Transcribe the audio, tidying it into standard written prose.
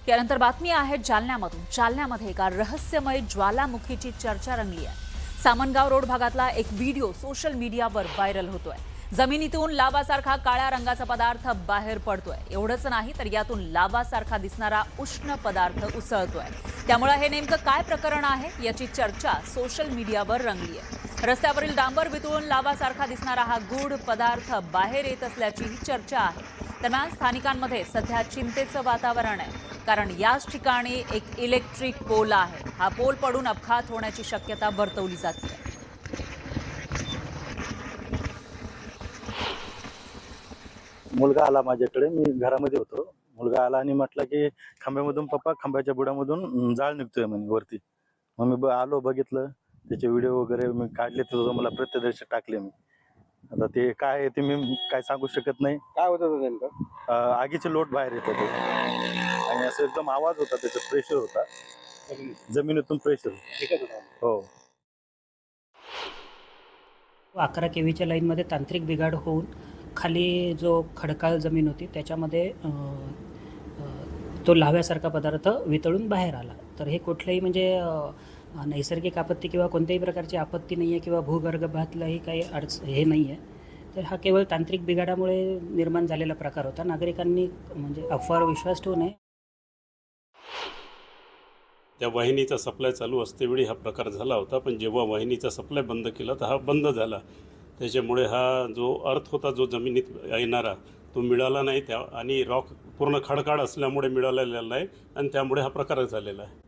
त्यानंतर बातमी आहे जालन्यामधून। जालन्यामध्ये एका रहस्यमय ज्वालामुखीची चर्चा रंगली आहे। सामनगाव रोड भागातला एक व्हिडिओ सोशल मीडियावर व्हायरल होतोय। जमिनीतून लावासारखा काळ्या रंगाचा पदार्थ बाहेर पडतोय। एवढंच नाही तर यातून लावासारखा दिसणारा उष्ण पदार्थ उसळतोय। त्यामुळे हे नेमकं काय प्रकरण आहे याची चर्चा सोशल मीडियावर रंगली आहे। रस्त्यावरील डांबर वितळून लावासारखा दिसणारा हा गूढ पदार्थ बाहेर येत असल्याचीही चर्चा आहे। दरम्यान स्थानिकांमध्ये सध्या चिंतेचं वातावरण आहे, कारण याच ठिकाणी एक इलेक्ट्रिक पोल आहे। हा पोल पडून अपघात होण्याची शक्यता वर्तवली जाते। मुलगा आला माझ्याकडे, मी घरामध्ये होतो। मुलगा आला आणि म्हटलं की खांब्यामधून पप्पा खांब्याच्या बुडामधून जाळ निघतोय म्हणे वरती। मग मी आलो, बघितलं, त्याचे व्हिडिओ वगैरे मी काढले, तो मला प्रत्यक्षदर्शी टाकले मी। आता ते काय आहे ते मी काय सांगू शकत नाही। काय होतं नेमकं? आगीचे लोट बाहेर येत होते आणि असं एकदम आवाज होता, त्याचा प्रेशर होता, जमिनीतून प्रेशर। हो। 11 केव्हीच्या लाईनमध्ये तांत्रिक बिघाड होऊन खाली जो खडकाळ जमीन होती त्याच्यामध्ये तो लाव्यासारखा पदार्थ वितळून बाहेर आला। तर हे कुठल्याही म्हणजे नैसर्गिक आपत्ती किंवा कोणत्याही प्रकारची आपत्ती नाही आहे किंवा भूगर्भातलाही काही हे नाही आहे। तर हा केवळ तांत्रिक बिघाडामुळे निर्माण झालेला प्रकार होता। नागरिकांनी म्हणजे अफवावर विश्वास ठेवू नये। त्या वाहिनीचा सप्लाय चालू असतेवेळी हा प्रकार झाला होता, पण जेव्हा वाहिनीचा सप्लाय बंद केला तर हा बंद झाला। त्याच्यामुळे हा जो अर्थ होता, जो जमिनीत येणारा, तो मिळाला नाही, त्या आणि रॉक पूर्ण खडकाळ असल्यामुळे मिळालेला नाही आणि त्यामुळे हा प्रकार झालेला आहे।